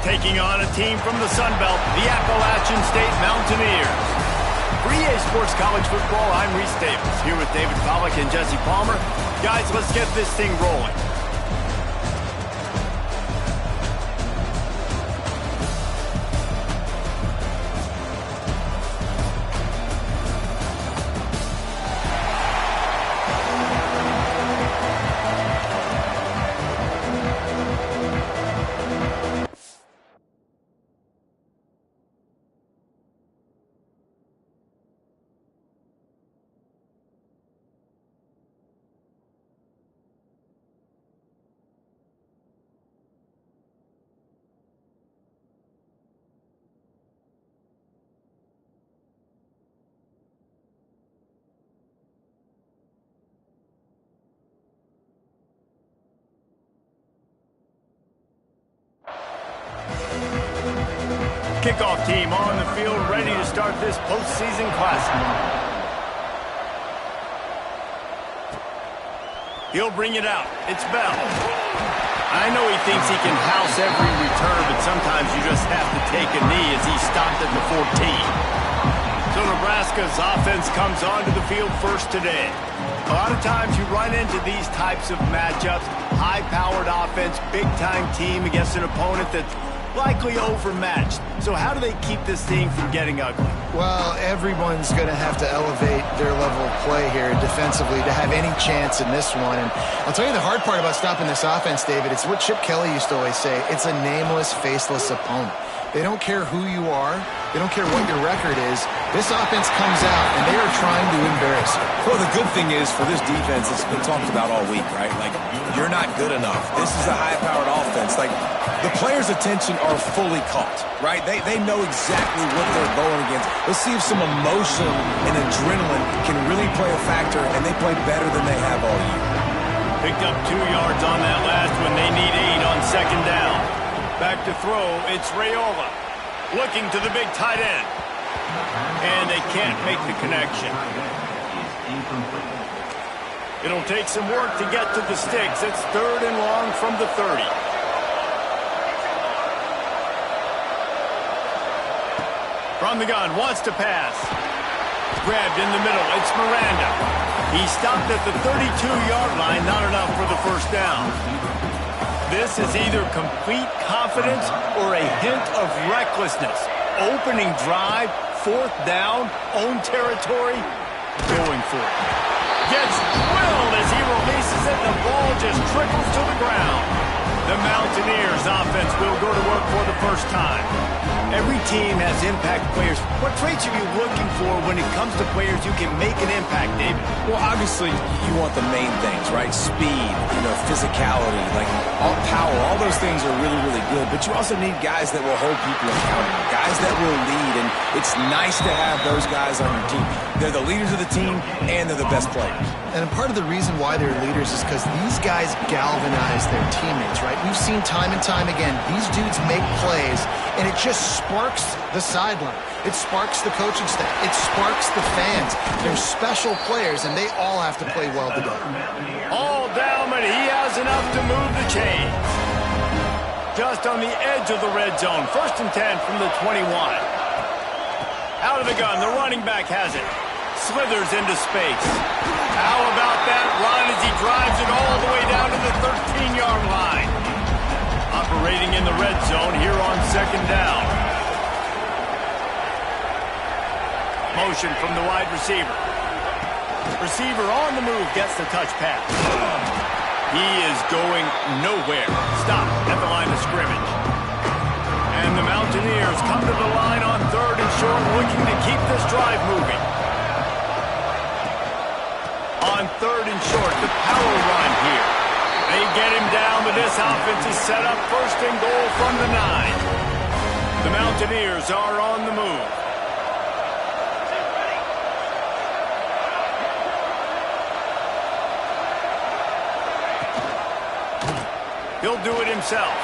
Taking on a team from the Sun Belt, the Appalachian State Mountaineers. For EA Sports College Football, I'm Reese Davis, here with David Pollack and Jesse Palmer. Guys, let's get this thing rolling. Kickoff team on the field, ready to start this postseason classic. He'll bring it out. It's Bell. I know he thinks he can house every return, but sometimes you just have to take a knee as he stopped at the 14. So Nebraska's offense comes onto the field first today. A lot of times you run into these types of matchups, high-powered offense, big-time team against an opponent that's likely overmatched. So how do they keep this thing from getting ugly? Well, everyone's going to have to elevate their level of play here defensively to have any chance in this one. And I'll tell you the hard part about stopping this offense, David, it's what Chip Kelly used to always say. It's a nameless, faceless opponent. They don't care who you are. They don't care what your record is. This offense comes out, and they are trying to embarrass you. Well, the good thing is for this defense, it's been talked about all week, right? Like, you're not good enough. This is a high-powered offense. Like, the players' attention are fully caught, right? They know exactly what they're going against. Let's see if some emotion and adrenaline can really play a factor, and they play better than they have all year. Picked up 2 yards on that last one. They need 8 on second down. Back to throw, it's Raiola. Looking to the big tight end. And they can't make the connection. It'll take some work to get to the sticks. It's 3rd and long from the 30. From the gun, wants to pass. Grabbed in the middle, it's Miranda. He stopped at the 32-yard line, not enough for the first down. This is either complete confidence or a hint of recklessness. Opening drive, 4th down, own territory, going for it. Gets drilled as he releases it. The ball just trickles to the ground. The Mountaineers offense will go to work for the first time. Every team has impact players. What traits are you looking for when it comes to players who can make an impact, David? Well, obviously, you want the main things, right? Speed, physicality, like all power. All those things are really, really good. But you also need guys that will hold people accountable, guys that will lead. And it's nice to have those guys on your team. They're the leaders of the team, and they're the best players. And part of the reason why they're leaders is because these guys galvanize their teammates, right? We've seen time and time again, these dudes make plays, and it just sparks the sideline. It sparks the coaching staff. It sparks the fans. They're special players, and they all have to play well together. All down, but he has enough to move the chains. Just on the edge of the red zone. 1st and 10 from the 21. Out of the gun, the running back has it. Slithers into space. How about that run as he drives it all the way down to the 13-yard line? Operating in the red zone here on second down. Motion from the wide receiver. Receiver on the move gets the touch pass. He is going nowhere. Stop at the line of scrimmage. And the Mountaineers come to the line on 3rd and short, looking to keep this drive moving. On 3rd and short, the power run here. They get him down, but this offense is set up 1st and goal from the 9. The Mountaineers are on the move. He'll do it himself.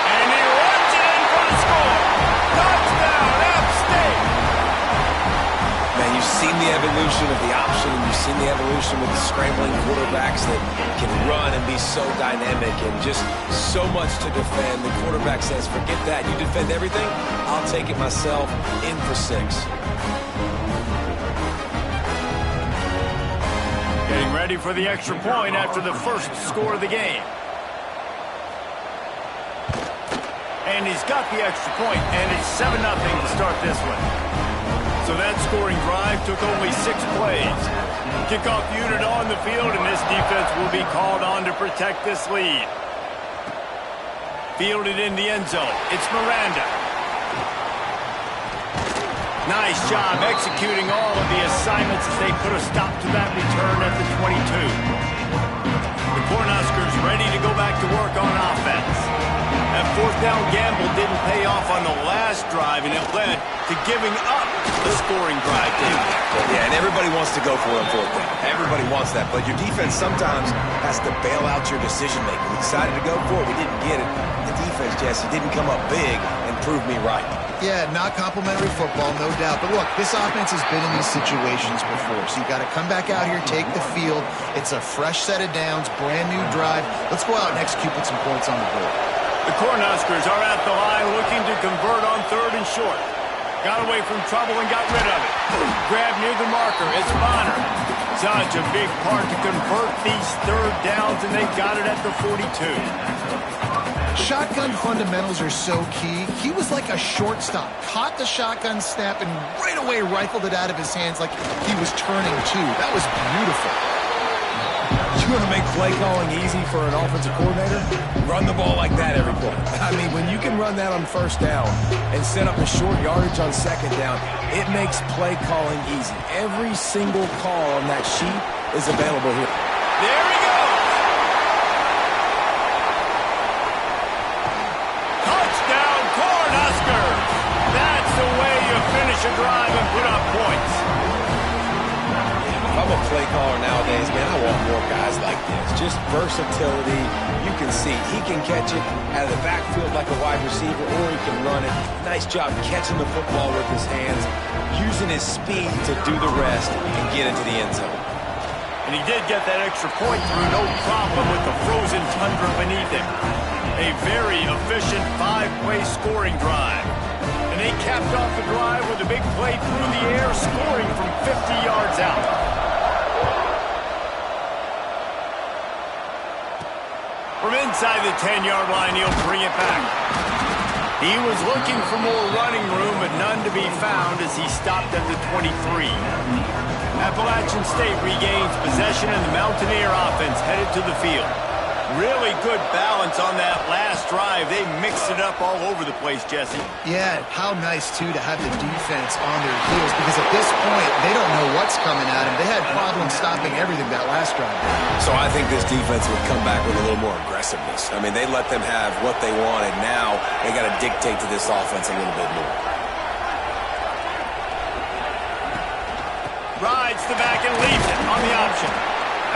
And he runs it in for the score. Touchdown, App State. Man, you seen the evolution of the option, and you've seen the evolution with the scrambling quarterbacks that can run and be so dynamic and just so much to defend. The quarterback says, forget that. You defend everything, I'll take it myself. In for 6. Getting ready for the extra point after the first score of the game. And he's got the extra point, and it's 7-0 to start this one. So that scoring drive took only 6 plays. Kickoff unit on the field, and this defense will be called on to protect this lead. Fielded in the end zone. It's Miranda. Nice job executing all of the assignments as they put a stop to that return at the 22. The Cornhuskers ready to go back to work on offense. That fourth down gamble didn't pay off on the last drive, and it led to giving up the scoring drive, David. Yeah, and everybody wants to go for it on fourth down. Everybody wants that, but your defense sometimes has to bail out your decision-making. We decided to go for it. We didn't get it. The defense, Jesse, didn't come up big and prove me right. Yeah, not complimentary football, no doubt. But look, this offense has been in these situations before, so you got to come back out here, take the field. It's a fresh set of downs, brand new drive. Let's go out and execute with some points on the board. The Cornhuskers are at the line looking to convert on 3rd and short. Got away from trouble and got rid of it. Grab near the marker. It's Bonner. Such a big part to convert these 3rd downs, and they got it at the 42. Shotgun fundamentals are so key. He was like a shortstop. Caught the shotgun snap and right away rifled it out of his hands like he was turning 2. That was beautiful. You want to make play calling easy for an offensive coordinator? Run the ball like that every play. I mean, when you can run that on 1st down and set up a short yardage on 2nd down, it makes play calling easy. Every single call on that sheet is available here. There he goes! Touchdown, Cornhuskers! That's the way you finish a drive and put up points. If I'm a play caller nowadays, man, I want more guys like this. Just versatility. You can see he can catch it out of the backfield like a wide receiver, or he can run it. Nice job catching the football with his hands, using his speed to do the rest and get into the end zone. And he did get that extra point through, no problem with the frozen tundra beneath him. A very efficient 5-play scoring drive. And they capped off the drive with a big play through the air, scoring from 50 yards out. From inside the 10-yard line, he'll bring it back. He was looking for more running room, but none to be found as he stopped at the 23. Appalachian State regains possession, and the Mountaineer offense headed to the field. Really good balance on that last drive. They mixed it up all over the place, Jesse. Yeah, how nice, too, to have the defense on their heels, because at this point, they don't know what's coming at them. They had problems stopping everything that last drive. So I think this defense would come back with a little more aggressiveness. I mean, they let them have what they wanted. Now they got to dictate to this offense a little bit more. Rides the back and leaves it on the option.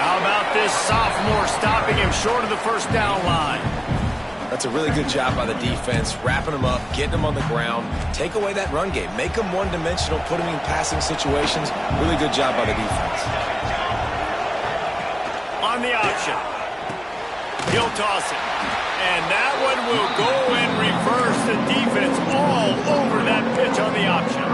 How about this sophomore stopping him short of the 1st down line? That's a really good job by the defense, wrapping them up, getting them on the ground, take away that run game, make them one-dimensional, put them in passing situations. Really good job by the defense. On the option. He'll toss it. And that one will go and reverse the defense all over that pitch on the option.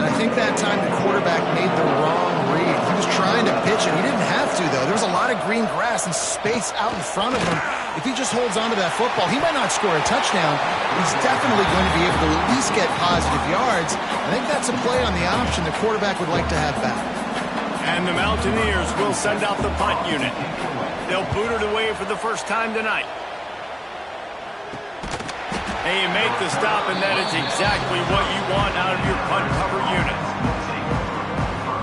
And I think that time the quarterback made the wrong read. He was trying to pitch it. He didn't have to, though. There was a lot of green grass and space out in front of him. If he just holds on to that football, he might not score a touchdown. He's definitely going to be able to at least get positive yards. I think that's a play on the option the quarterback would like to have back. And the Mountaineers will send out the punt unit. They'll boot it away for the first time tonight. And you make the stop, and that is exactly what you want out of your punt cover unit.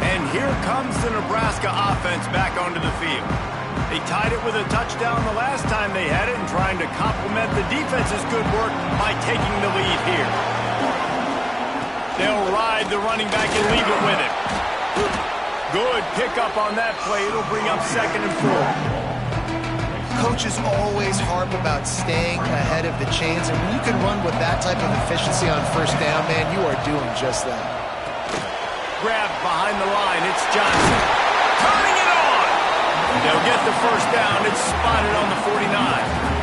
And here comes the Nebraska offense back onto the field. They tied it with a touchdown the last time they had it, and trying to complement the defense's good work by taking the lead here. They'll ride the running back and leave it with him. Good pickup on that play. It'll bring up 2nd and 4. Coaches always harp about staying ahead of the chains, and when you can run with that type of efficiency on 1st down, man, you are doing just that. behind the line. It's Johnson. Turning it on. They'll get the first down. It's spotted on the 49.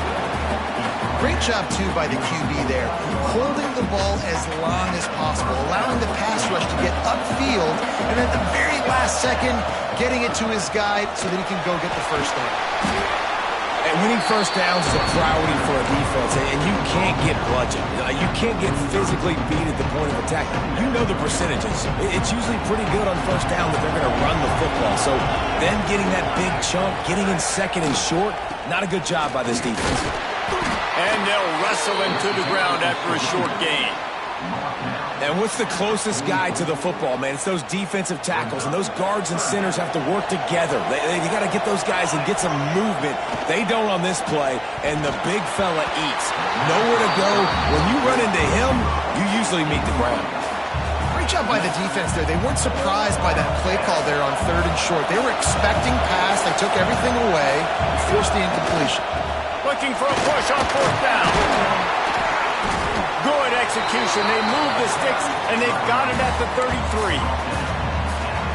Great job, too, by the QB there, holding the ball as long as possible, allowing the pass rush to get upfield, and at the very last second, getting it to his guy so that he can go get the first down. And winning first downs is a priority for a defense, and you can't get bludgeoned. You can't get physically beat at the point of attack. You know the percentages. It's usually pretty good on first down that they're going to run the football. So then getting that big chunk, getting in second and short, not a good job by this defense. And they'll wrestle him to the ground after a short gain. And what's the closest guy to the football, man? It's those defensive tackles, and those guards and centers have to work together. They got to get those guys and get some movement. They don't on this play, and the big fella eats. Nowhere to go. When you run into him, you usually meet the ground. Great job by the defense there. They weren't surprised by that play call there on 3rd and short. They were expecting pass. They took everything away and forced the incompletion. Looking for a push on 4th down. Good execution. They move the sticks, and they've got it at the 33.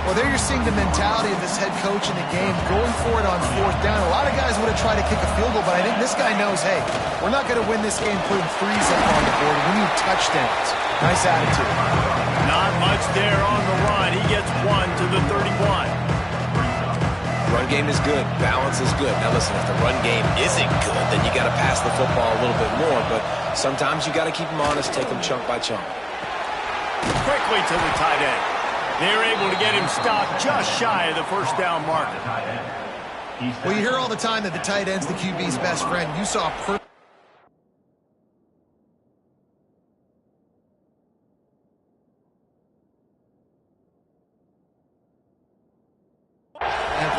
Well, there you're seeing the mentality of this head coach in the game, going for it on 4th down. A lot of guys would have tried to kick a field goal, but I think this guy knows, hey, we're not going to win this game putting threes up on the board. We need touchdowns. Nice attitude. Not much there on the run. He gets one to the 31. Run game is good. Balance is good. Now listen, if the run game isn't good, then you got to pass the football a little bit more. But sometimes you got to keep them honest, take them chunk by chunk. Quickly to the tight end. They're able to get him stopped just shy of the first down marker. Well, you hear all the time that the tight end's the QB's best friend. You saw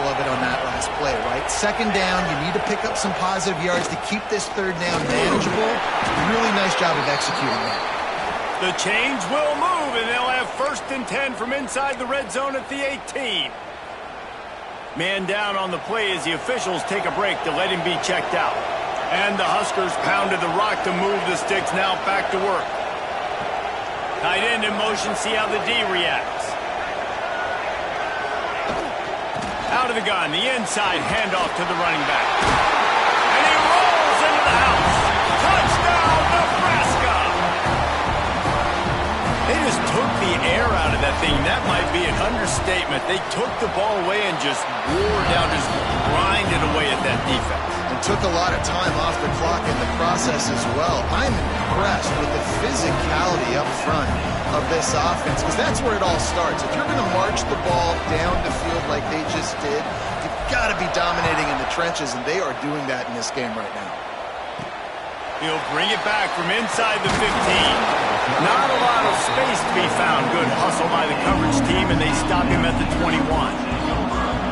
of it on that last play, right? 2nd down, you need to pick up some positive yards to keep this 3rd down manageable. Really nice job of executing that. The chains will move, and they'll have 1st and 10 from inside the red zone at the 18. Man down on the play as the officials take a break to let him be checked out. And the Huskers pounded the rock to move the sticks, now back to work. Tight end in motion, see how the D reacts. Out of the gun, the inside handoff to the running back. And he rolls into the house. Touchdown, Nebraska! They just took the air out of that thing. That might be an understatement. They took the ball away and just wore down, just grinded away at that defense. And took a lot of time off the clock in the process as well. I'm impressed with the physicality up front of this offense, because that's where it all starts. If you're going to march the ball down the field like they just did, you've got to be dominating in the trenches, and they are doing that in this game right now. He'll bring it back from inside the 15. Not a lot of space to be found. Good hustle by the coverage team, and they stop him at the 21.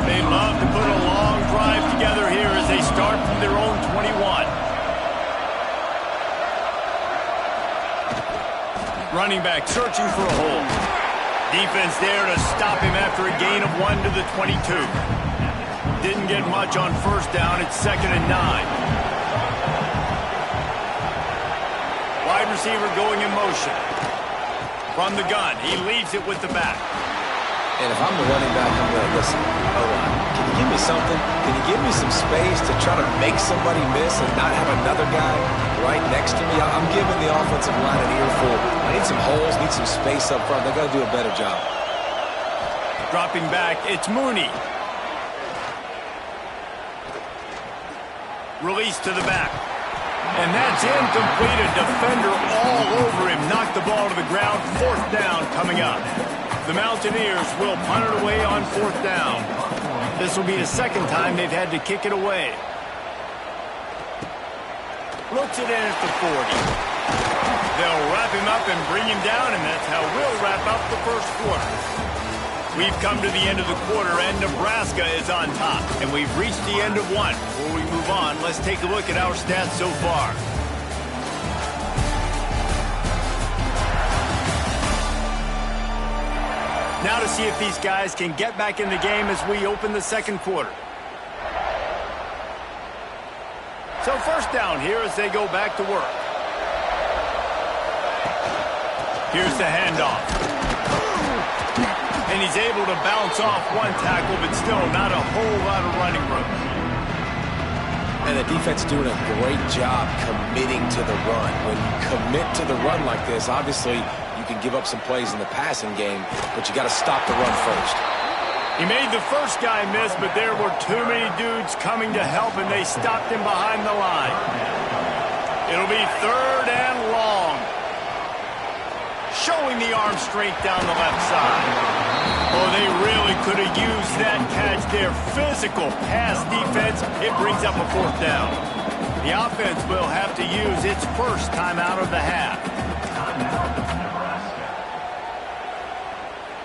They love to put a long drive together here as they start from their own 21. Running back searching for a hole. Defense there to stop him after a gain of 1 to the 22. Didn't get much on 1st down. It's 2nd and 9. Wide receiver going in motion. From the gun, he leaves it with the back. And if I'm the running back, I'm going to listen. Can you give me something? Can you give me some space to try to make somebody miss and not have another guy right next to me? I'm giving the offensive line an earful. I need some holes, need some space up front. They got to do a better job. Dropping back, it's Mooney. Release to the back. And that's incomplete. A defender all over him. Knocked the ball to the ground. 4th down coming up. The Mountaineers will punt it away on 4th down. This will be the 2nd time they've had to kick it away. Looks it in at the 40. They'll wrap him up and bring him down, and that's how we'll wrap up the 1st quarter. We've come to the end of the quarter, and Nebraska is on top. And we've reached the end of one. Before we move on, let's take a look at our stats so far. Now to see if these guys can get back in the game as we open the 2nd quarter. So 1st down here as they go back to work. Here's the handoff. And And he's able to bounce off one tackle, but still not a whole lot of running room. And the defense doing a great job committing to the run. When you commit to the run like this, obviously you can give up some plays in the passing game, but you got to stop the run first. He made the first guy miss, but there were too many dudes coming to help, and they stopped him behind the line. It'll be 3rd and long. Showing the arm strength down the left side. Oh, they really could have used that catch there. Physical pass defense. It brings up a 4th down. The offense will have to use its first timeout of the half.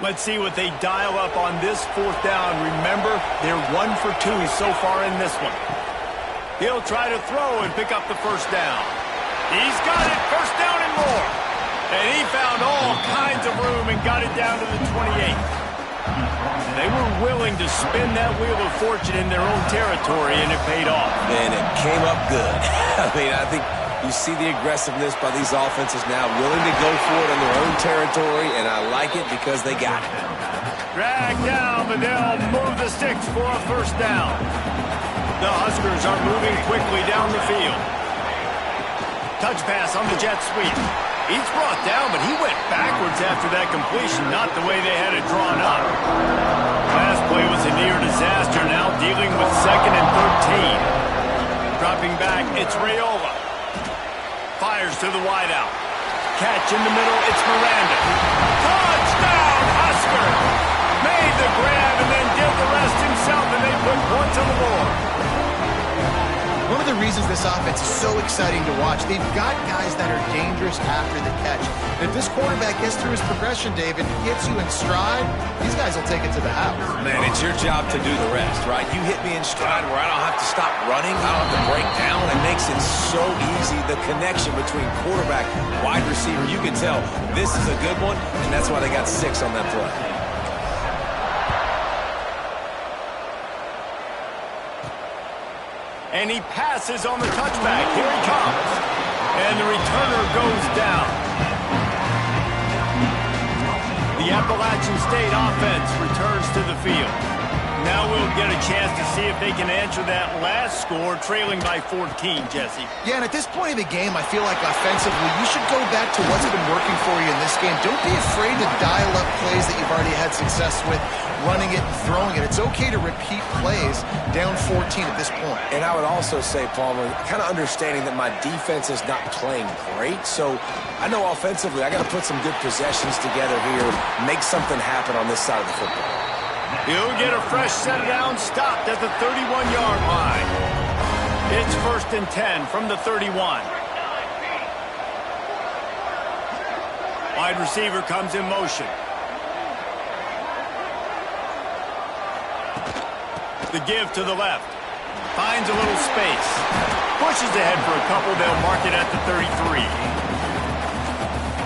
Let's see what they dial up on this 4th down. Remember, they're 1 for 2 so far in this one. He'll try to throw and pick up the 1st down. He's got it. 1st down and more. And he found all kinds of room and got it down to the 28. They were willing to spin that wheel of fortune in their own territory, and it paid off. And it came up good. I think you see the aggressiveness by these offenses now, willing to go for it in their own territory, and I like it because they got it. Drag down, but they'll move the sticks for a 1st down. The Huskers are moving quickly down the field. Touch pass on the jet sweep. He's brought down, but he went backwards after that completion, not the way they had it drawn up. Last play was a near disaster, now dealing with 2nd and 13. Dropping back, it's Raiola. Fires to the wideout. Catch in the middle, it's Miranda. Touchdown, Husker! Made the grab and then did the rest himself, and they put points on the board. One of the reasons this offense is so exciting to watch, they've got guys that are dangerous after the catch. And if this quarterback gets through his progression, David, gets you in stride, these guys will take it to the house. Man, it's your job to do the rest, right? You hit me in stride where I don't have to stop running, I don't have to break down. It makes it so easy, the connection between quarterback, wide receiver. You can tell this is a good one, and that's why they got 6 on that play. And he passes on the touchback. Here he comes. And the returner goes down. The Appalachian State offense returns to the field. Now we'll get a chance to see if they can answer that last score, trailing by 14, Jesse. Yeah, and at this point in the game, I feel like offensively, you should go back to what's been working for you in this game. Don't be afraid to dial up plays that you've already had success with, running it and throwing it. It's okay to repeat plays down 14 at this point. And I would also say, Palmer, kind of understanding that my defense is not playing great, so I know offensively I got to put some good possessions together here, make something happen on this side of the football. He'll get a fresh set of downs, stopped at the 31-yard line. It's 1st and 10 from the 31. Wide receiver comes in motion. The give to the left. Finds a little space. Pushes ahead for a couple. They'll mark it at the 33.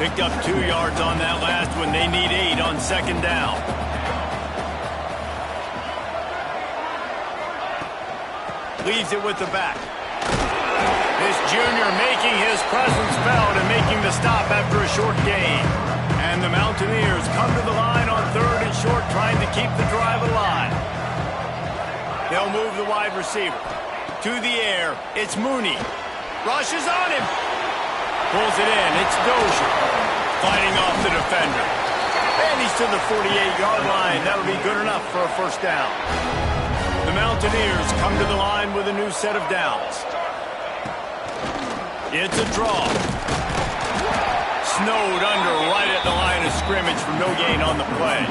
Picked up 2 yards on that last one. They need 8 on 2nd down. Leaves it with the back. This junior making his presence felt and making the stop after a short gain. And the Mountaineers come to the line on 3rd and short, trying to keep the drive alive. They'll move the wide receiver. To the air, it's Mooney. Rushes on him. Pulls it in, it's Dozier. Fighting off the defender. And he's to the 48-yard line. That'll be good enough for a 1st down. The Mountaineers come to the line with a new set of downs. It's a draw. Snowed under right at the line of scrimmage for no gain on the play.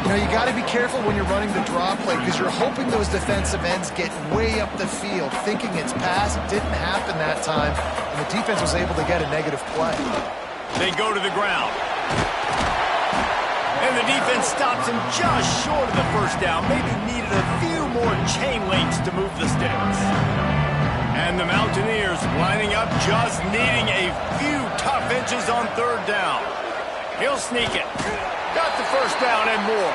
You know, you got to be careful when you're running the draw play because you're hoping those defensive ends get way up the field, thinking it's pass. It didn't happen that time, and the defense was able to get a negative play. They go to the ground. And the defense stops him just short of the 1st down. Maybe needed a few more chain links to move the sticks. And the Mountaineers lining up, just needing a few tough inches on 3rd down. He'll sneak it. Got the 1st down and more.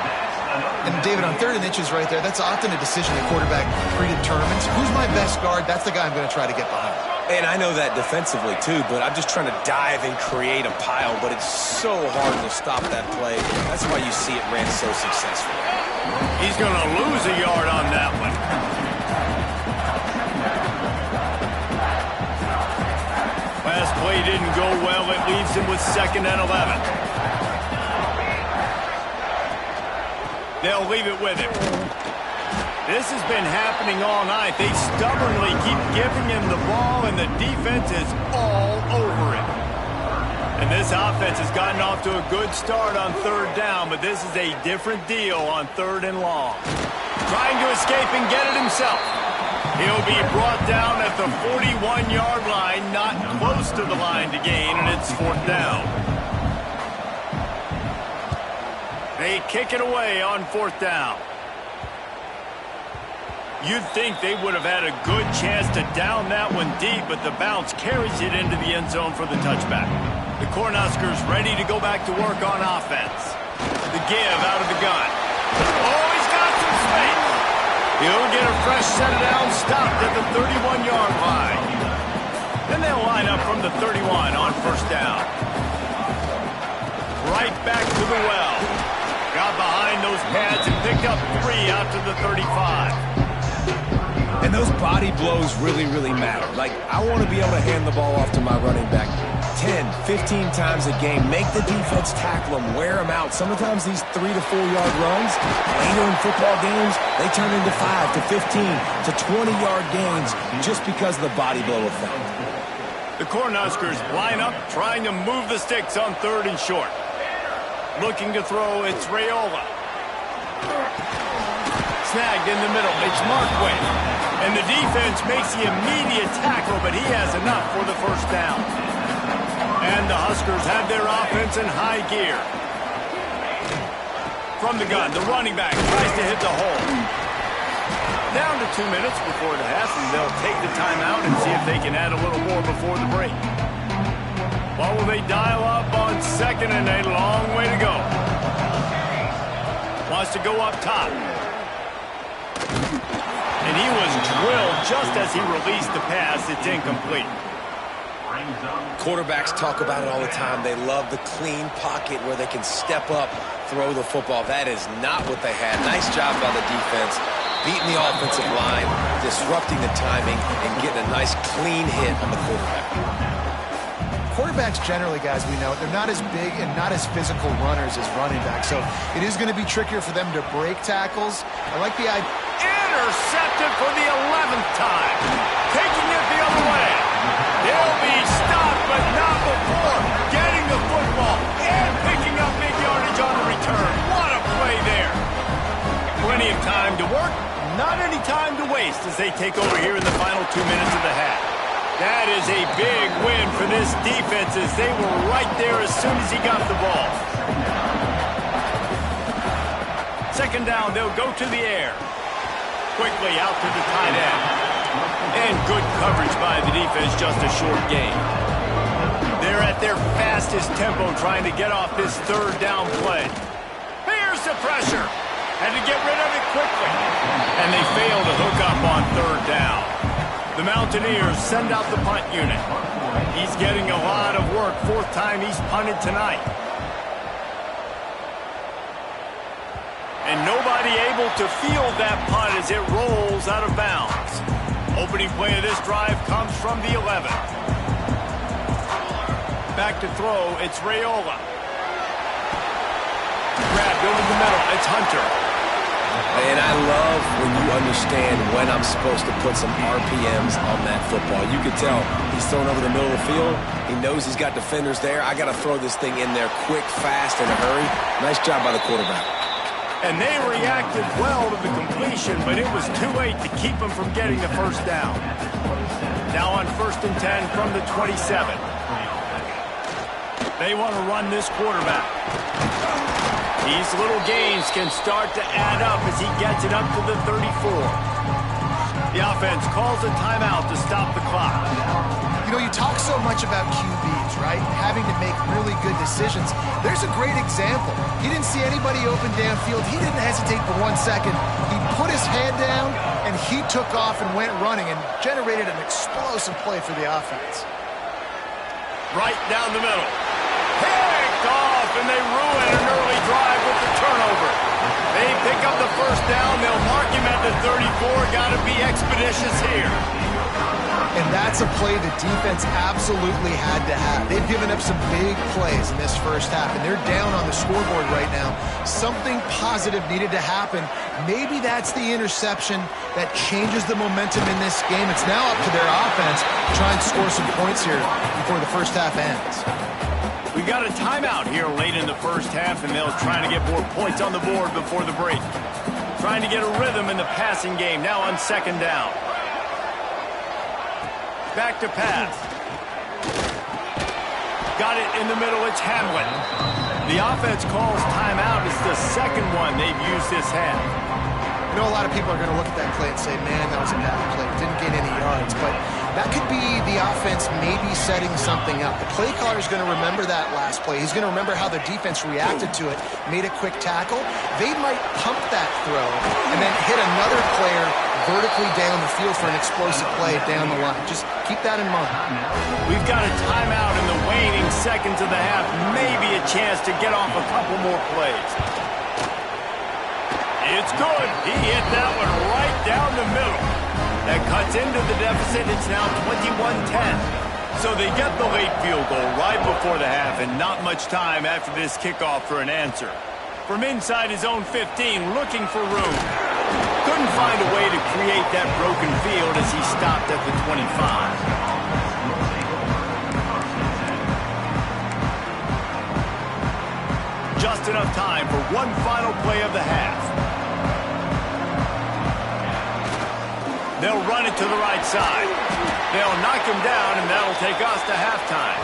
And David, on 3rd and inches right there, that's often a decision the quarterback predetermines. Who's my best guard? That's the guy I'm going to try to get behind. And I know that defensively, too, but I'm just trying to dive and create a pile, but it's so hard to stop that play. That's why you see it ran so successfully. He's going to lose a yard on that one. Last play didn't go well. It leaves him with 2nd and 11. They'll leave it with him. This has been happening all night. They stubbornly keep giving him the ball, and the defense is all over it. And this offense has gotten off to a good start on 3rd down, but this is a different deal on 3rd and long. Trying to escape and get it himself. He'll be brought down at the 41-yard line, not close to the line to gain, and it's 4th down. They kick it away on 4th down. You'd think they would have had a good chance to down that one deep, but the bounce carries it into the end zone for the touchback. The Cornhuskers ready to go back to work on offense. The give out of the gun. Oh, he's got some space. He'll get a fresh set down, stopped at the 31-yard line. Then they'll line up from the 31 on 1st down. Right back to the well. Got behind those pads and picked up 3 out to the 35. And those body blows really, really matter. Like, I want to be able to hand the ball off to my running back 10, 15 times a game. Make the defense tackle them, wear them out. Sometimes these 3 to 4 yard runs, later in football games, they turn into 5 to 15 to 20-yard gains just because of the body blow effect. The Cornhuskers line up, trying to move the sticks on 3rd and short. Looking to throw, it's Raiola. Snagged in the middle, it's Markway. And the defense makes the immediate tackle, but he has enough for the 1st down. And the Huskers have their offense in high gear. From the gun, the running back tries to hit the hole. Down to 2 minutes before the half, and they'll take the timeout and see if they can add a little more before the break. What will they dial up on 2nd and a long way to go? Wants to go up top. And he was drilled just as he released the pass. It's incomplete. Quarterbacks talk about it all the time. They love the clean pocket where they can step up, throw the football. That is not what they had. Nice job by the defense, beating the offensive line, disrupting the timing, and getting a nice clean hit on the quarterback. Quarterbacks generally, guys, we know, they're not as big and not as physical runners as running backs. So it is going to be trickier for them to break tackles. I like the idea. Intercepted for the 11th time. Taking it the other way. They'll be stopped, but not before getting the football and picking up big yardage on the return. What a play there. Plenty of time to work, not any time to waste as they take over here in the final 2 minutes of the half. That is a big win for this defense as they were right there as soon as he got the ball. 2nd down, they'll go to the air. Quickly out to the tight end. And good coverage by the defense, just a short gain. They're at their fastest tempo trying to get off this 3rd down play. Here's the pressure. Had to get rid of it quickly. And they fail to hook up on 3rd down. The Mountaineers send out the punt unit. He's getting a lot of work. 4th time he's punted tonight. And nobody able to field that punt as it rolls out of bounds. Opening play of this drive comes from the 11. Back to throw, it's Raiola. Grabbed over the middle, it's Hunter. And I love when you understand when I'm supposed to put some RPMs on that football. You can tell he's throwing over the middle of the field. He knows he's got defenders there. I got to throw this thing in there quick, fast, in a hurry. Nice job by the quarterback. And they reacted well to the completion, but it was too late to keep them from getting the 1st down. Now on 1st and 10 from the 27. They want to run this quarterback. These little gains can start to add up as he gets it up to the 34. The offense calls a timeout to stop the clock. You know, you talk so so much about QBs, right? Having to make really good decisions. There's a great example. He didn't see anybody open downfield. He didn't hesitate for 1 second. He put his head down, and he took off and went running and generated an explosive play for the offense. Right down the middle. Picked off, and they ruin an early drive with the turnover. They pick up the first down. They'll mark him at the 34. Got to be expeditious here. And that's a play the defense absolutely had to have. They've given up some big plays in this first half, and they're down on the scoreboard right now. Something positive needed to happen. Maybe that's the interception that changes the momentum in this game. It's now up to their offense to try and score some points here before the first half ends. We got a timeout here late in the first half, and they'll try to get more points on the board before the break. Trying to get a rhythm in the passing game now on second down. Back to pass. Got it in the middle. It's Hamlin. The offense calls timeout. It's the second one they've used this half. You know, a lot of people are going to look at that play and say, man, that was a bad play. Didn't gain any yards. But that could be the offense maybe setting something up. The play caller is going to remember that last play. He's going to remember how the defense reacted to it, made a quick tackle. They might pump that throw and then hit another player vertically down the field for an explosive play down the line. Just keep that in mind. We've got a timeout in the waning seconds of the half. Maybe a chance to get off a couple more plays. It's good. He hit that one right down the middle. That cuts into the deficit. It's now 21-10. So they get the late field goal right before the half, and not much time after this kickoff for an answer. From inside his own 15, looking for room. Couldn't find a way to create that broken field as he stopped at the 25. Just enough time for one final play of the half. They'll run it to the right side. They'll knock him down, and that'll take us to halftime.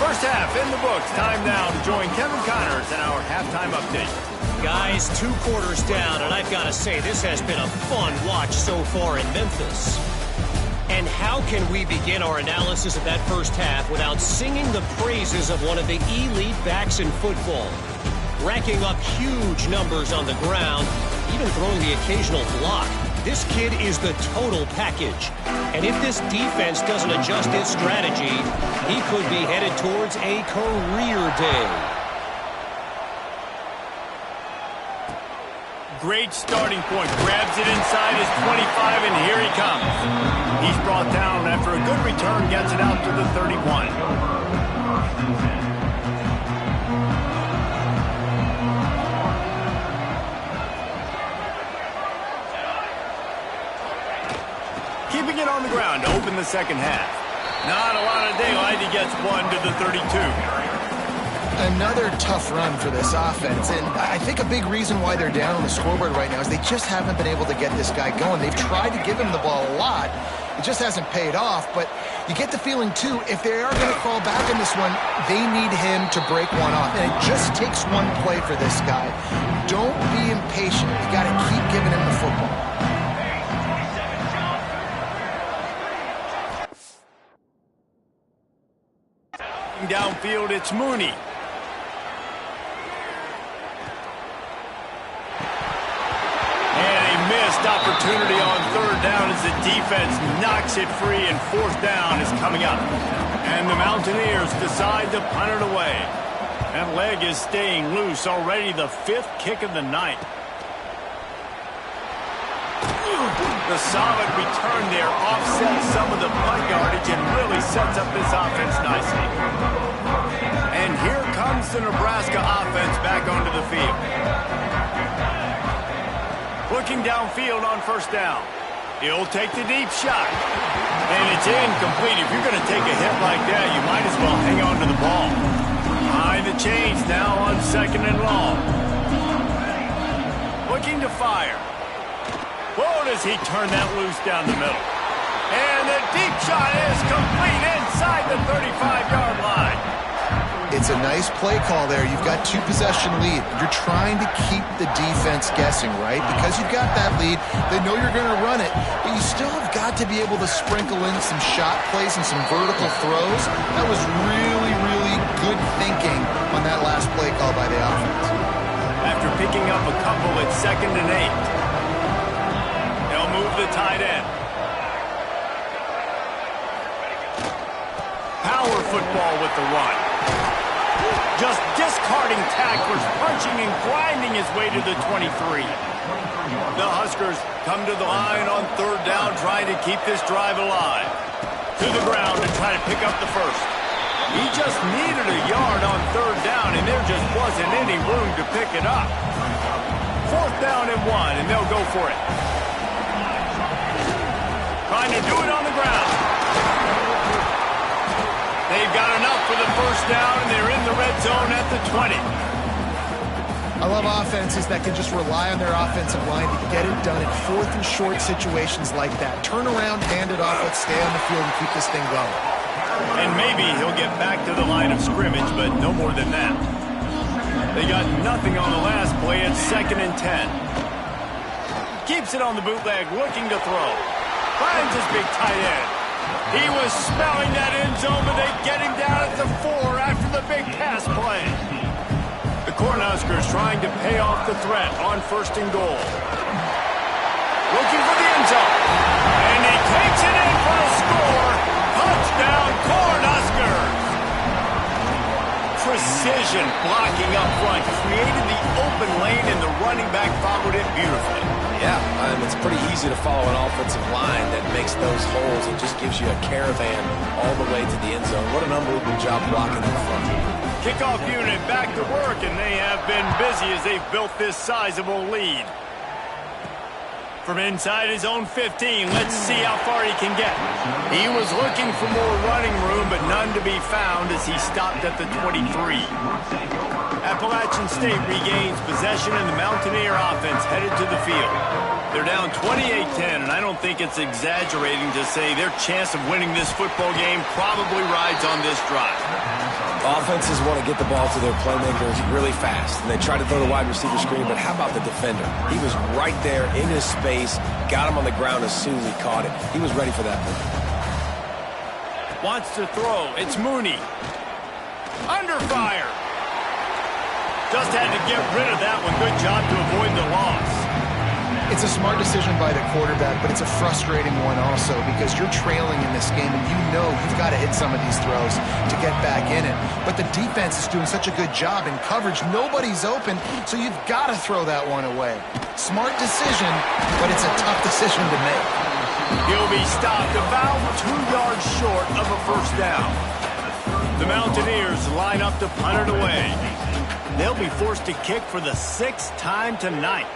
First half in the books. Time now to join Kevin Connors in our halftime update. Guys, 2 quarters down, and I've got to say, this has been a fun watch so far in Memphis. And how can we begin our analysis of that first half without singing the praises of one of the elite backs in football? Racking up huge numbers on the ground, even throwing the occasional block. This kid is the total package. And if this defense doesn't adjust its strategy, he could be headed towards a career day. Great starting point. Grabs it inside his 25, and here he comes. He's brought down after a good return, gets it out to the 31. Keeping it on the ground to open the second half. Not a lot of daylight. He gets one to the 32. Another tough run for this offense, and I think a big reason why they're down on the scoreboard right now is they just haven't been able to get this guy going. They've tried to give him the ball a lot. It just hasn't paid off, but you get the feeling, too, if they are going to crawl back in this one, they need him to break one off, and it just takes one play for this guy. Don't be impatient. You got to keep giving him the football. Downfield, it's Mooney. Missed opportunity on third down as the defense knocks it free, and fourth down is coming up. And the Mountaineers decide to punt it away. That leg is staying loose. Already the 5th kick of the night. The solid return there offsets some of the punt yardage and really sets up this offense nicely. And here comes the Nebraska offense back onto the field. Looking downfield on first down. He'll take the deep shot. And it's incomplete. If you're going to take a hit like that, you might as well hang on to the ball. Behind the chains now on second and long. Looking to fire. Whoa, does he turn that loose down the middle. And the deep shot is complete inside the 35-yard line. It's It's a nice play call there. You've got 2-possession lead. You're trying to keep the defense guessing, right? Because you've got that lead, they know you're going to run it, but you still have got to be able to sprinkle in some shot plays and some vertical throws. That was really, really good thinking on that last play call by the offense. After picking up a couple at 2nd and 8, they'll move the tight end. Power football with the run. Just discarding tacklers, punching and grinding his way to the 23. The Huskers come to the line on 3rd down, trying to keep this drive alive. To the ground to try to pick up the first. He just needed a yard on 3rd down, and there just wasn't any room to pick it up. 4th down and 1, and they'll go for it. Trying to do it on the ground. They've got enough for the first down, and they're in the red zone at the 20. I love offenses that can just rely on their offensive line to get it done in 4th and short situations like that. Turn around, hand it off, let's stay on the field and keep this thing going. And maybe he'll get back to the line of scrimmage, but no more than that. They got nothing on the last play at 2nd and 10. Keeps it on the bootleg, looking to throw. Finds his big tight end. He was smelling that end zone, but they get him down at the 4 after the big pass play. The Cornhuskers trying to pay off the threat on 1st and goal. Looking for the end zone. And he takes it in for a score. Touchdown, Cornhuskers! Precision blocking up front. Created the open lane, and the running back followed it beautifully. Yeah, it's pretty easy to follow an offensive line that makes those holes and just gives you a caravan all the way to the end zone. What an unbelievable job blocking in front. Kickoff unit back to work, and they have been busy as they've built this sizable lead. From inside his own 15, let's see how far he can get. He was looking for more running room, but none to be found as he stopped at the 23. Appalachian State regains possession, and the Mountaineer offense headed to the field. They're down 28-10, and I don't think it's exaggerating to say their chance of winning this football game probably rides on this drive. Offenses want to get the ball to their playmakers really fast, and they try to throw the wide receiver screen, but how about the defender? He was right there in his space, got him on the ground as soon as he caught it. He was ready for that play. Wants to throw. It's Mooney. Under fire. Just had to get rid of that one. Good job to avoid the loss. It's a smart decision by the quarterback, but it's a frustrating one also because you're trailing in this game and you know you've got to hit some of these throws to get back in it. But the defense is doing such a good job in coverage. Nobody's open, so you've got to throw that one away. Smart decision, but it's a tough decision to make. He'll be stopped about 2 yards short of a first down. The Mountaineers line up to punt it away. They'll be forced to kick for the 6th time tonight.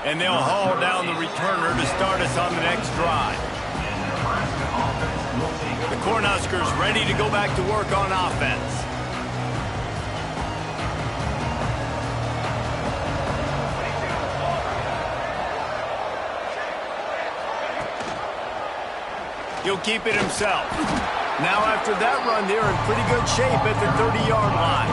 And they'll haul down the returner to start us on the next drive. The Cornhuskers ready to go back to work on offense. He'll keep it himself. Now after that run, they're in pretty good shape at the 30-yard line.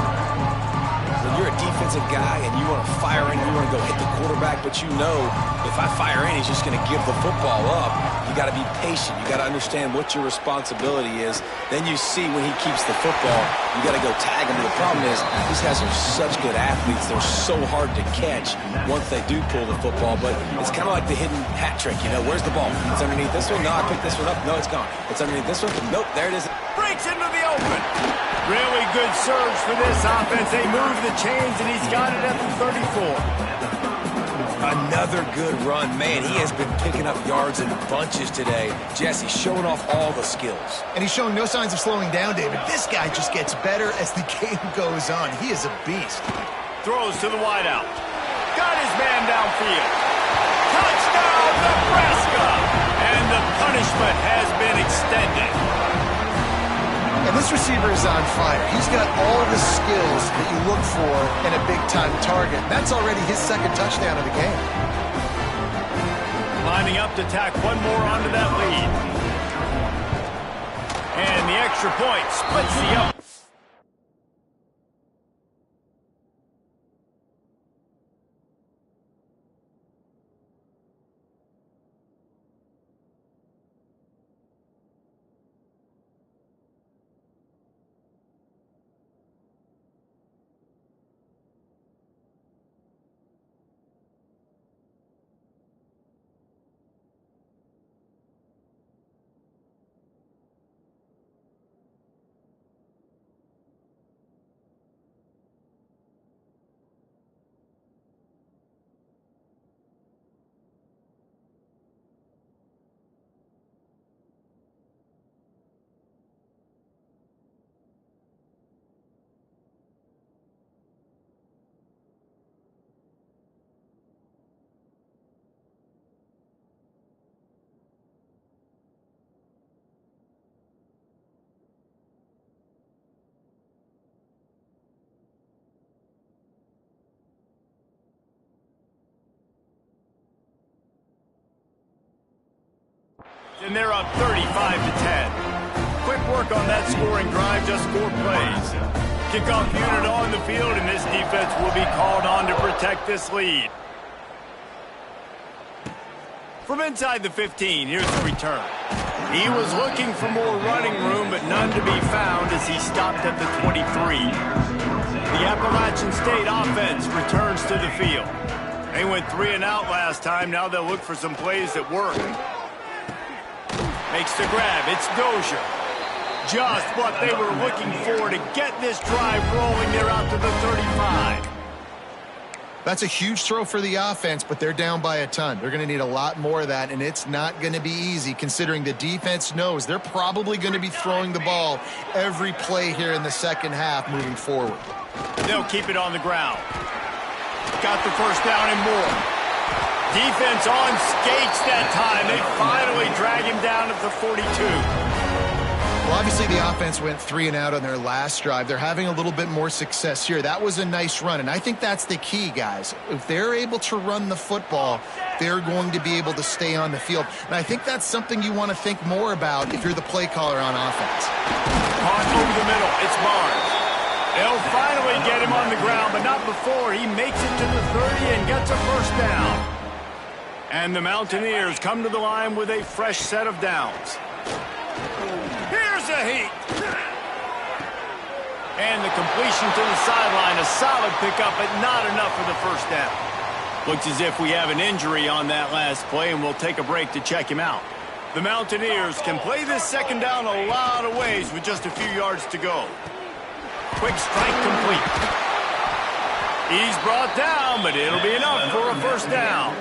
When you're a defensive guy and you want to fire in, you want to go hit the quarterback, but you know if I fire in, he's just going to give the football up. You got to be patient. You got to understand what your responsibility is. Then you see when he keeps the football, you got to go tag him. The problem is these guys are such good athletes. They're so hard to catch once they do pull the football, but it's kind of like the hidden hat trick. You know, where's the ball? It's underneath this one. No, I picked this one up. No, it's gone. It's underneath this one. Nope, there it is. Breaks into the open. Really good surge for this offense. They move the chains, and he's got it at the 34. Another good run. Man, he has been picking up yards in bunches today. Jesse showing off all the skills. And he's showing no signs of slowing down, David. This guy just gets better as the game goes on. He is a beast. Throws to the wideout. Got his man downfield. Touchdown, Nebraska! And the punishment has been extended. And this receiver is on fire. He's got all the skills that you look for in a big-time target. That's already his 2nd touchdown of the game. Lining up to tack one more onto that lead. And the extra point splits the up. And they're up 35-10. Quick work on that scoring drive, just 4 plays. Kickoff unit on the field, and this defense will be called on to protect this lead. From inside the 15, here's the return. He was looking for more running room, but none to be found as he stopped at the 23. The Appalachian State offense returns to the field. They went 3 and out last time. Now they'll look for some plays that work. Makes the grab. It's Dozier. Just what they were looking for to get this drive rolling. They're out to the 35. That's a huge throw for the offense, but they're down by a ton. They're going to need a lot more of that, and it's not going to be easy considering the defense knows they're probably going to be throwing the ball every play here in the second half moving forward. They'll keep it on the ground. Got the first down and more. Defense on skates that time. They finally drag him down at the 42. Well, obviously the offense went 3 and out on their last drive. They're having a little bit more success here. That was a nice run, and I think that's the key, guys. If they're able to run the football, they're going to be able to stay on the field. And I think that's something you want to think more about if you're the play caller on offense. Caught over the middle. It's Barnes. They'll finally get him on the ground, but not before he makes it to the 30 and gets a first down. And the Mountaineers come to the line with a fresh set of downs. Here's a heat. And the completion to the sideline, a solid pickup, but not enough for the first down. Looks as if we have an injury on that last play, and we'll take a break to check him out. The Mountaineers can play this second down a lot of ways with just a few yards to go. Quick strike complete. He's brought down, but it'll be enough for a first down.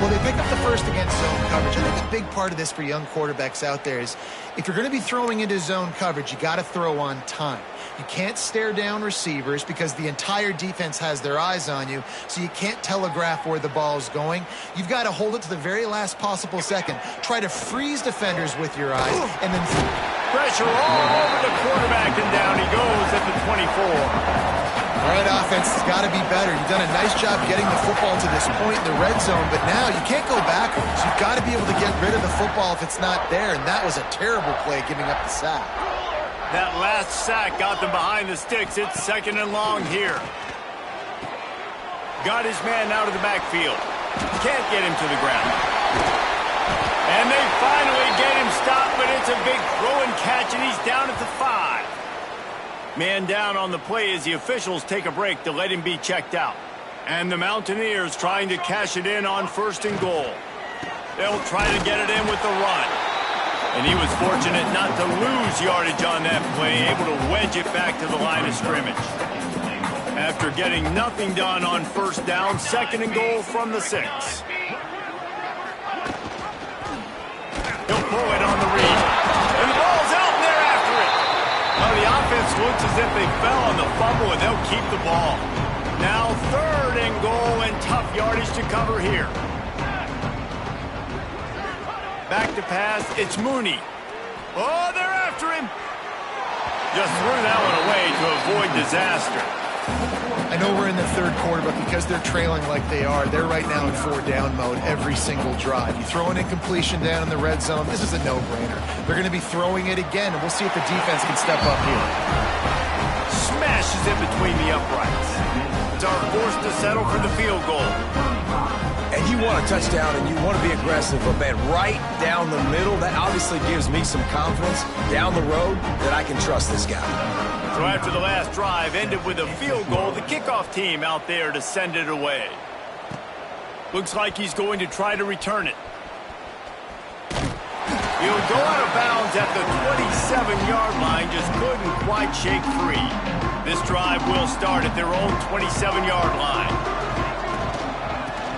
Well, they pick up the first against zone coverage. I think a big part of this for young quarterbacks out there is if you're going to be throwing into zone coverage, you got to throw on time. You can't stare down receivers because the entire defense has their eyes on you, so you can't telegraph where the ball's going. You've got to hold it to the very last possible second. Try to freeze defenders with your eyes, and then pressure all over the quarterback, and down he goes at the 24. All right, offense has got to be better. You've done a nice job getting the football to this point in the red zone, but now you can't go backwards. You've got to be able to get rid of the football if it's not there, and that was a terrible play giving up the sack. That last sack got them behind the sticks. It's second and long here. Got his man out of the backfield. Can't get him to the ground. And they finally get him stopped, but it's a big throw and catch, and he's down at the 5. Man down on the play as the officials take a break to let him be checked out. And the Mountaineers trying to cash it in on first and goal. They'll try to get it in with the run. And he was fortunate not to lose yardage on that play, able to wedge it back to the line of scrimmage. After getting nothing done on first down, second and goal from the 6. He'll pull it on the read. And the ball's out, and they're after it. Well, the offense looks as if they fell on the fumble, and they'll keep the ball. Now third and goal, and tough yardage to cover here. Back to pass, it's Mooney. Oh, they're after him. Just threw that one away to avoid disaster. I know we're in the third quarter, but because they're trailing like they are, they're right now in 4-down mode every single drive. You throw an incompletion down in the red zone, this is a no-brainer. They're going to be throwing it again, and we'll see if the defense can step up here. Smashes it between the uprights. It's our forced to settle for the field goal. And you want a touchdown and you want to be aggressive, but man, right down the middle, that obviously gives me some confidence down the road that I can trust this guy. So after the last drive ended with a field goal, the kickoff team out there to send it away. Looks like he's going to try to return it. He'll go out of bounds at the 27-yard line, just couldn't quite shake free. This drive will start at their own 27-yard line.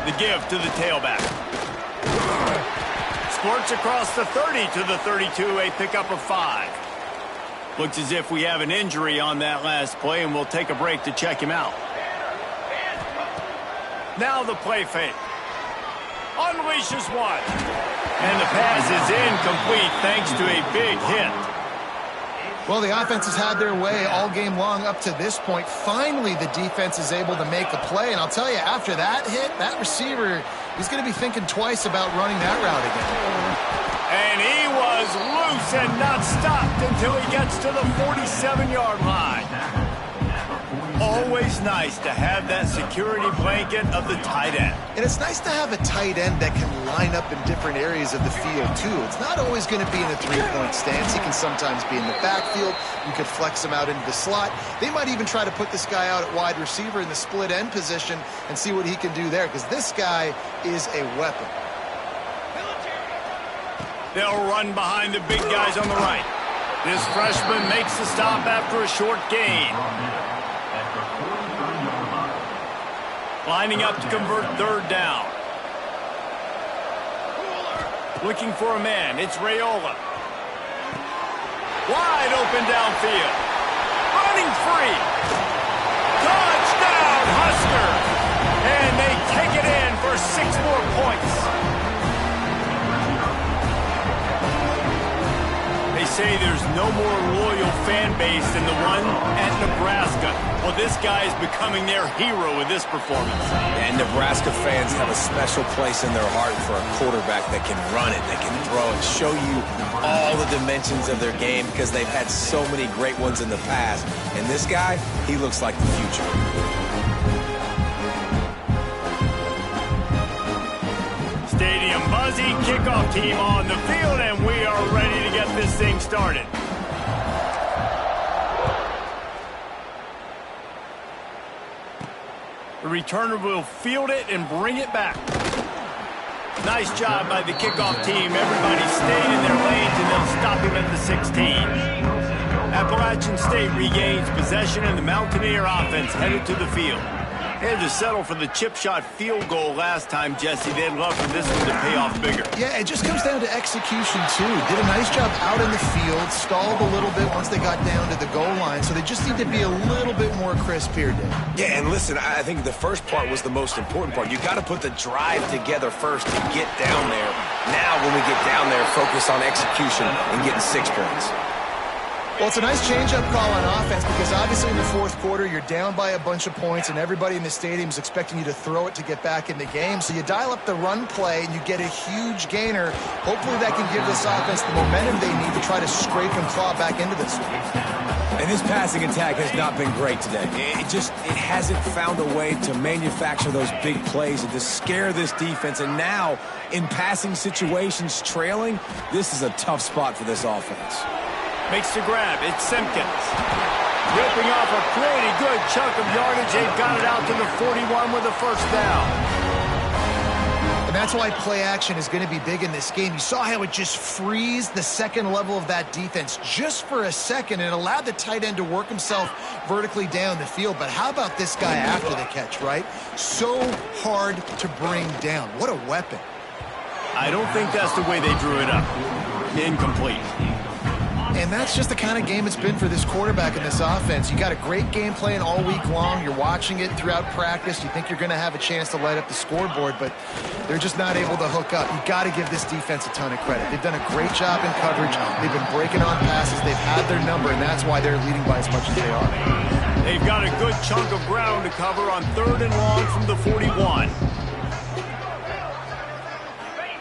The give to the tailback. Squirts across the 30 to the 32, a pickup of 5. Looks as if we have an injury on that last play, and we'll take a break to check him out. Now the play fake. Unleashes one. And the pass is incomplete thanks to a big hit. Well, the offense has had their way all game long up to this point. Finally, the defense is able to make a play. And I'll tell you, after that hit, that receiver, he's going to be thinking twice about running that route again. And he was loose and not stopped until he gets to the 47-yard line. Always nice to have that security blanket of the tight end. And it's nice to have a tight end that can line up in different areas of the field, too. It's not always going to be in a three-point stance. He can sometimes be in the backfield. You could flex him out into the slot. They might even try to put this guy out at wide receiver in the split end position and see what he can do there, because this guy is a weapon. They'll run behind the big guys on the right. This freshman makes the stop after a short gain. Lining up to convert third down. Looking for a man. It's Raiola. Wide open downfield. Running free. Touchdown, Huskers! And they take it in for 6 more points. They say there's no more loyal fan base than the one at Nebraska. Well, this guy is becoming their hero with this performance. And Nebraska fans have a special place in their heart for a quarterback that can run it, that can throw it, show you all the dimensions of their game because they've had so many great ones in the past. And this guy, he looks like the future. Stadium buzzy, kickoff team on the field, and we are ready to get this thing started. The returner will field it and bring it back. Nice job by the kickoff team. Everybody stayed in their lanes, and they'll stop him at the 16. Appalachian State regains possession, and the Mountaineer offense headed to the field. They had to settle for the chip shot field goal last time, Jesse. They'd love for this one to pay off bigger. Yeah, it just comes down to execution, too. Did a nice job out in the field, stalled a little bit once they got down to the goal line, so they just need to be a little bit more crisp here, Dave. Yeah, and listen, I think the first part was the most important part. You got to put the drive together first to get down there. Now, when we get down there, focus on execution and getting 6 points. Well, it's a nice change-up call on offense because obviously in the fourth quarter, you're down by a bunch of points and everybody in the stadium is expecting you to throw it to get back in the game. So you dial up the run play and you get a huge gainer. Hopefully that can give this offense the momentum they need to try to scrape and claw back into this one. And this passing attack has not been great today. It hasn't found a way to manufacture those big plays and to scare this defense. And now, in passing situations, trailing, this is a tough spot for this offense. Makes the grab. It's Simpkins. Ripping off a pretty good chunk of yardage. They've got it out to the 41 with a first down. And that's why play action is going to be big in this game. You saw how it just frees the second level of that defense just for a second and allowed the tight end to work himself vertically down the field. But how about this guy after the catch, right? So hard to bring down. What a weapon. I don't think that's the way they drew it up. Incomplete. And that's just the kind of game it's been for this quarterback in this offense. You got a great game plan all week long. You're watching it throughout practice. You think you're going to have a chance to light up the scoreboard, but they're just not able to hook up. You got to give this defense a ton of credit. They've done a great job in coverage. They've been breaking on passes. They've had their number, and that's why they're leading by as much as they are. They've got a good chunk of ground to cover on 3rd and long from the 41.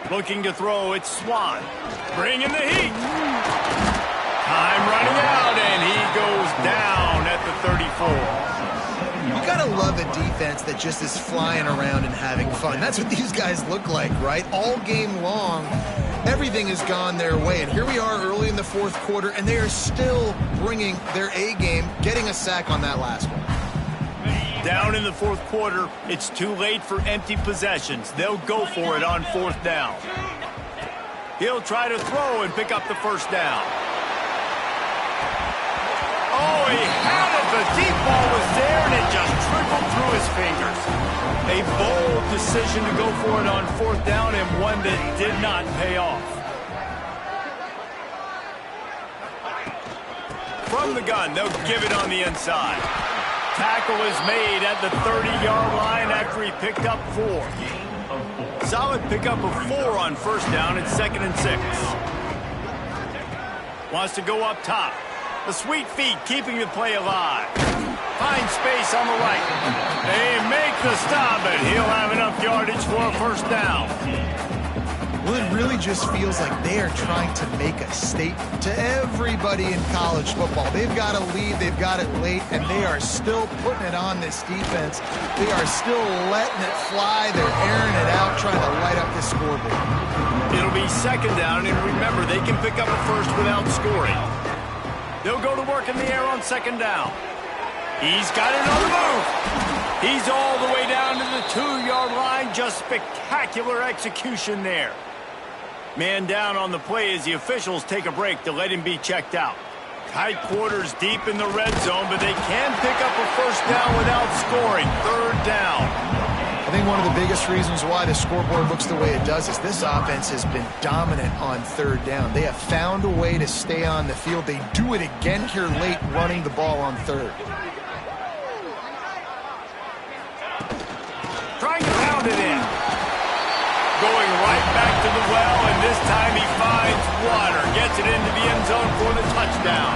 Looking to throw, it's Swan. Bringing the heat. Time running out, and he goes down at the 34. You gotta love a defense that just is flying around and having fun. That's what these guys look like, right? All game long, everything has gone their way. And here we are early in the 4th quarter, and they are still bringing their A game, getting a sack on that last one. Down in the 4th quarter, it's too late for empty possessions. They'll go for it on 4th down. He'll try to throw and pick up the 1st down. Oh, he had it. The deep ball was there, and it just trickled through his fingers. A bold decision to go for it on 4th down, and one that did not pay off. From the gun, they'll give it on the inside. Tackle is made at the 30-yard line after he picked up 4. Solid pickup of 4 on 1st down. It's 2nd and 6. Wants to go up top. The sweet feet keeping the play alive. Finds space on the right. They make the stop, and he'll have enough yardage for a 1st down. Well, it really just feels like they are trying to make a statement to everybody in college football. They've got a lead, they've got it late, and they are still putting it on this defense. They are still letting it fly. They're airing it out, trying to light up this scoreboard. It'll be 2nd down, and remember, they can pick up a 1st without scoring. They'll go to work in the air on 2nd down. He's got it on the move. He's all the way down to the 2-yard line. Just spectacular execution there. Man down on the play as the officials take a break to let him be checked out. Tight quarters deep in the red zone, but they can pick up a 1st down without scoring. 3rd down. I think one of the biggest reasons why the scoreboard looks the way it does is this offense has been dominant on 3rd down. They have found a way to stay on the field. They do it again here late, running the ball on 3rd. Trying to pound it in. Going right back to the well, and this time he finds water. Gets it into the end zone for the touchdown.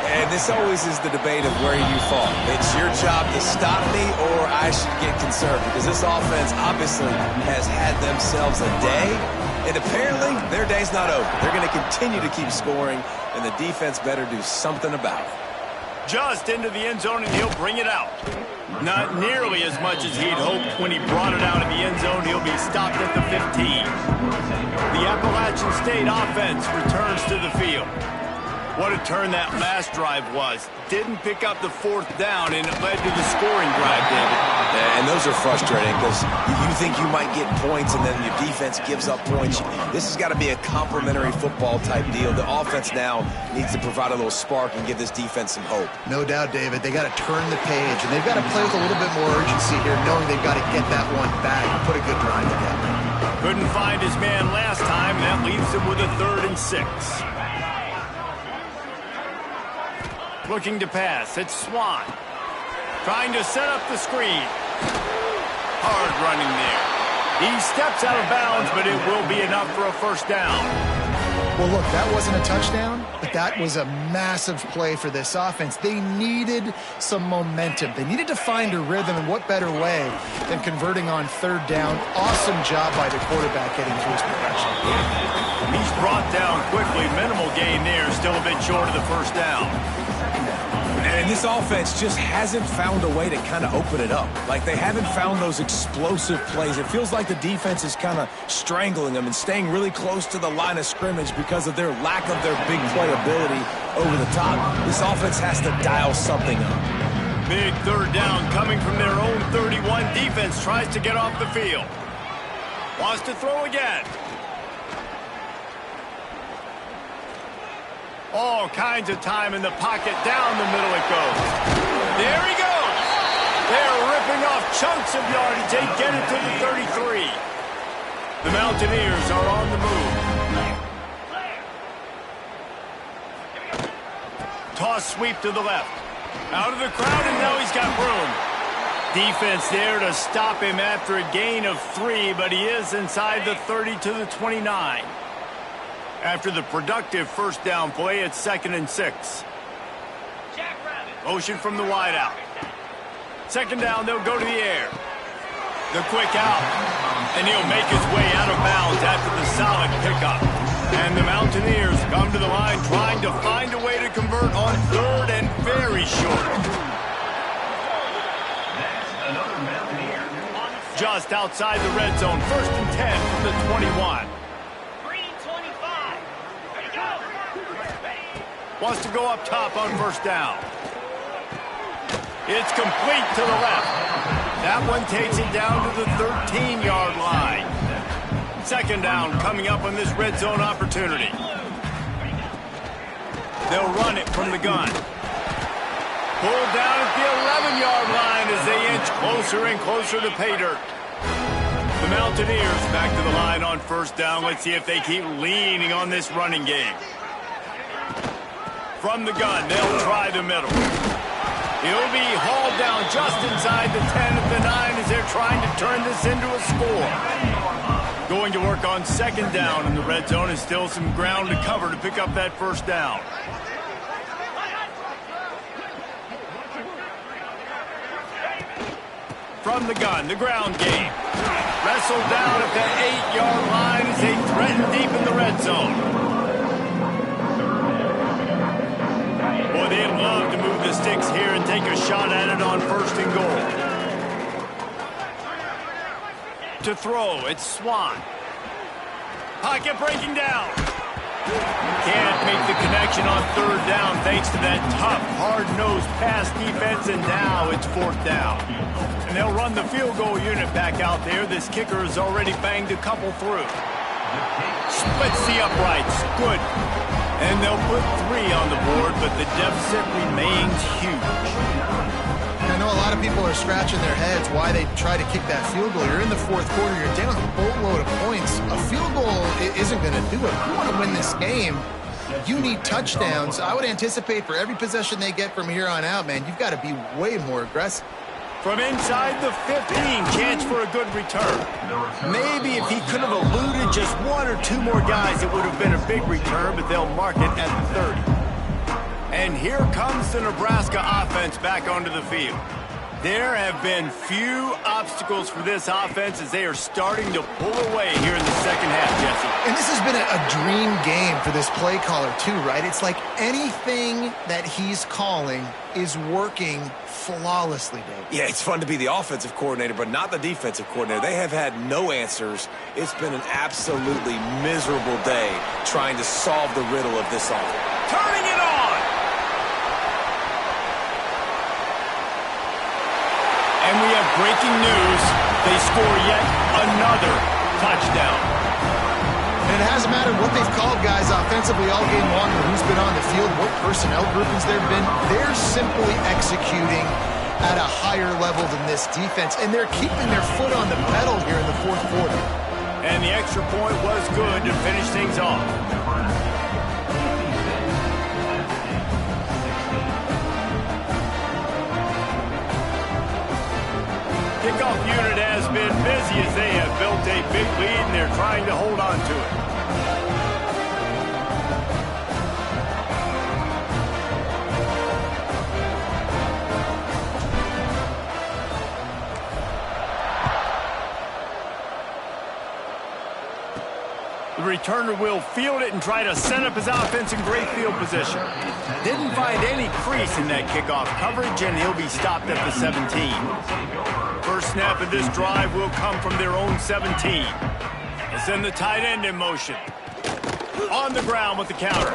And this always is the debate of where you fall. It's your job to stop me, or I should get concerned, because this offense obviously has had themselves a day, and apparently their day's not over. They're going to continue to keep scoring, and the defense better do something about it. Just into the end zone, and he'll bring it out. Not nearly as much as he'd hoped when he brought it out of the end zone. He'll be stopped at the 15. The Appalachian State offense returns to the field. What a turn that last drive was. Didn't pick up the 4th down, and it led to the scoring drive, David. Yeah, and those are frustrating because you think you might get points, and then your defense gives up points. This has got to be a complementary football type deal. The offense now needs to provide a little spark and give this defense some hope. No doubt, David. They got to turn the page, and they've got to play with a little bit more urgency here, knowing they've got to get that one back and put a good drive together. Couldn't find his man last time. That leaves him with a 3rd and 6. Looking to pass. It's Swan. Trying to set up the screen. Hard running there. He steps out of bounds, but it will be enough for a 1st down. Well, look, that wasn't a touchdown, but that was a massive play for this offense. They needed some momentum. They needed to find a rhythm, and what better way than converting on 3rd down. Awesome job by the quarterback getting to his progression. He's brought down quickly. Minimal gain there. Still a bit short of the 1st down. And this offense just hasn't found a way to kind of open it up. Like, they haven't found those explosive plays. It feels like the defense is kind of strangling them and staying really close to the line of scrimmage because of their lack of their big play ability over the top. This offense has to dial something up. Big 3rd down coming from their own 31. Defense tries to get off the field. Wants to throw again. All kinds of time in the pocket. Down the middle it goes. There he goes. They're ripping off chunks of yardage. They get it to the 33. The Mountaineers are on the move. Toss sweep to the left. Out of the crowd, and now he's got room. Defense there to stop him after a gain of 3, but he is inside the 30 to the 29. After the productive 1st down play, it's 2nd and 6. Motion from the wide out. Second down, they'll go to the air. The quick out. And he'll make his way out of bounds after the solid pickup. And the Mountaineers come to the line trying to find a way to convert on third and very short. Just outside the red zone, 1st and 10 from the 21. Wants to go up top on 1st down. It's complete to the left. That one takes it down to the 13-yard line. 2nd down coming up on this red zone opportunity. They'll run it from the gun. Pulled down at the 11-yard line as they inch closer and closer to pay dirt. The Mountaineers back to the line on 1st down. Let's see if they keep leaning on this running game. From the gun, they'll try the middle. He'll be hauled down just inside the 10 of the 9 as they're trying to turn this into a score. Going to work on 2nd down in the red zone and still some ground to cover to pick up that 1st down. From the gun, the ground game. Wrestled down at that 8-yard line as they threaten deep in the red zone. Boy, they'd love to move the sticks here and take a shot at it on 1st and goal. To throw, it's Swan. Pocket breaking down. Can't make the connection on 3rd down thanks to that tough, hard-nosed pass defense, and now it's 4th down. And they'll run the field goal unit back out there. This kicker has already banged a couple through. Splits the uprights. Good. And they'll put 3 on the board, but the deficit remains huge. I know a lot of people are scratching their heads why they try to kick that field goal. You're in the 4th quarter. You're down a boatload of points. A field goal isn't going to do it. If you want to win this game, you need touchdowns. I would anticipate for every possession they get from here on out, man, you've got to be way more aggressive. From inside the 15, chance for a good return. Maybe if he could have eluded just 1 or 2 more guys, it would have been a big return, but they'll mark it at the 30. And here comes the Nebraska offense back onto the field. There have been few obstacles for this offense as they are starting to pull away here in the 2nd half, Jesse. And this has been a dream game for this play caller too, right? It's like anything that he's calling is working flawlessly, Dave. Yeah, it's fun to be the offensive coordinator, but not the defensive coordinator. They have had no answers. It's been an absolutely miserable day trying to solve the riddle of this offense. Turning it on! And we have breaking news. They score yet another touchdown. And it hasn't mattered what they've called guys offensively all game long, or who's been on the field, what personnel groupings there have been. They're simply executing at a higher level than this defense, and they're keeping their foot on the pedal here in the 4th quarter. And the extra point was good to finish things off. Kickoff unit has been busy as they have built a big lead and they're trying to hold on to it. The returner will field it and try to set up his offense in great field position. Didn't find any crease in that kickoff coverage, and he'll be stopped at the 17. First snap of this drive will come from their own 17. They'll send the tight end in motion. On the ground with the counter.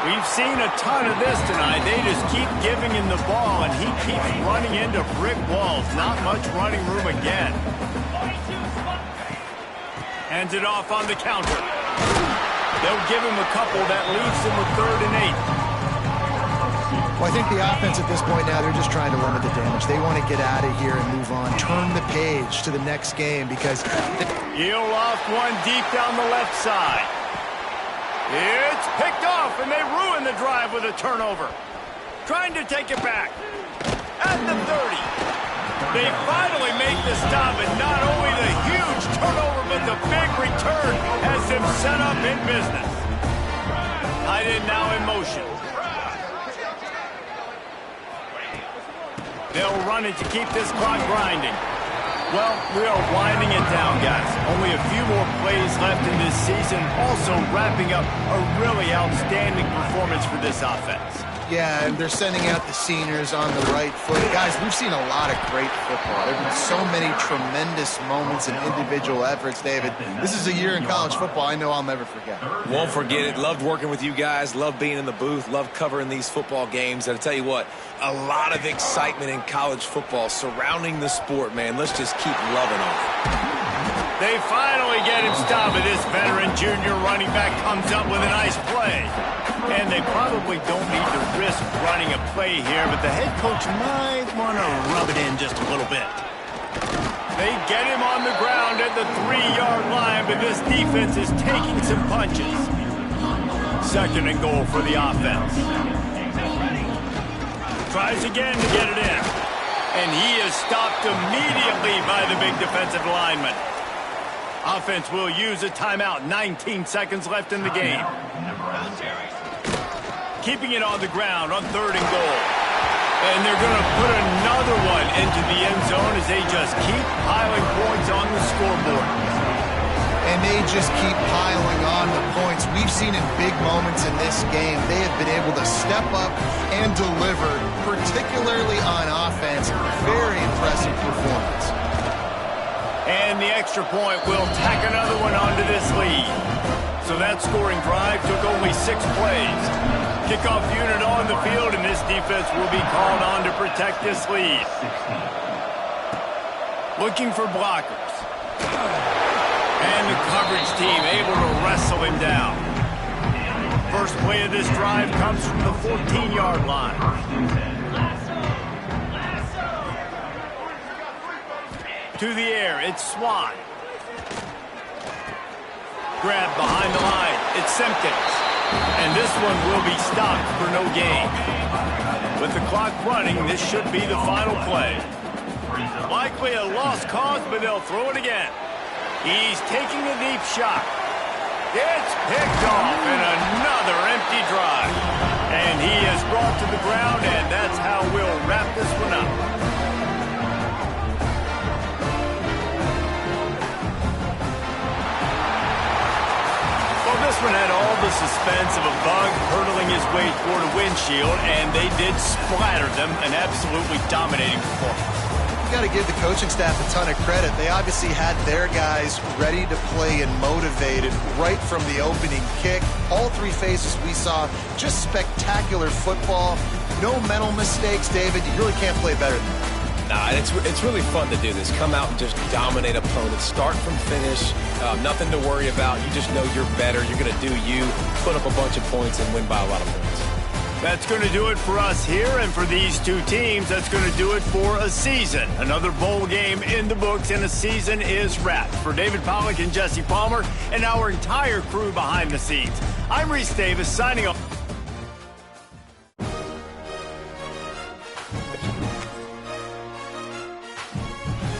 We've seen a ton of this tonight. They just keep giving him the ball, and he keeps running into brick walls. Not much running room again. Hands it off on the counter. They'll give him a couple. That leaves him with 3rd and 8. Well, I think the offense at this point now, they're just trying to limit the damage. They want to get out of here and move on. Turn the page to the next game because... He'll loft one deep down the left side. It's picked off, and they ruin the drive with a turnover. Trying to take it back. At the 30. They finally make the stop, and not only the huge turnover, but the big return has them set up in business. Tight end now in motion. They'll run it to keep this clock grinding. Well, we are winding it down, guys. Only a few more plays left in this season. Also wrapping up a really outstanding performance for this offense. Yeah, and they're sending out the seniors on the right foot. Guys, we've seen a lot of great football. There have been so many tremendous moments and individual efforts, David. This is a year in college football I know I'll never forget. Won't forget it. Loved working with you guys. Loved being in the booth. Loved covering these football games. And I tell you what, a lot of excitement in college football surrounding the sport, man. Let's just keep loving on it. They finally get him stopped, but this veteran junior running back comes up with a nice play. And they probably don't need to risk running a play here, but the head coach might want to rub it in just a little bit. They get him on the ground at the 3-yard line, but this defense is taking some punches. 2nd and goal for the offense. Tries again to get it in. And he is stopped immediately by the big defensive lineman. Offense will use a timeout. 19 seconds left in the game. Keeping it on the ground on 3rd and goal. And they're going to put another one into the end zone as they just keep piling points on the scoreboard. And they just keep piling on the points. We've seen in big moments in this game, they have been able to step up and deliver, particularly on offense. Very impressive performance. And the extra point will tack another one onto this lead. So that scoring drive took only 6 plays. Kickoff unit on the field, and this defense will be called on to protect this lead. Looking for blockers. And the coverage team able to wrestle him down. First play of this drive comes from the 14-yard line. To the air, it's Swan. Grab behind the line, it's Simpkins. And this one will be stopped for no gain. With the clock running, this should be the final play. Likely a lost cause, but they'll throw it again. He's taking a deep shot. It's picked off in another empty drive. And he is brought to the ground, and that's how we'll wrap this one up. This one had all the suspense of a bug hurtling his way toward a windshield, and they did splatter them, an absolutely dominating performance. You got to give the coaching staff a ton of credit. They obviously had their guys ready to play and motivated right from the opening kick. All 3 phases we saw, just spectacular football. No mental mistakes, David. You really can't play better than that. Nah, it's really fun to do this. Come out and just dominate opponents. Start from finish. Nothing to worry about. You just know you're better. You're going to do you, put up a bunch of points, and win by a lot of points. That's going to do it for us here, and for these 2 teams, that's going to do it for a season. Another bowl game in the books, and a season is wrapped. For David Pollack and Jesse Palmer, and our entire crew behind the scenes, I'm Reese Davis, signing off.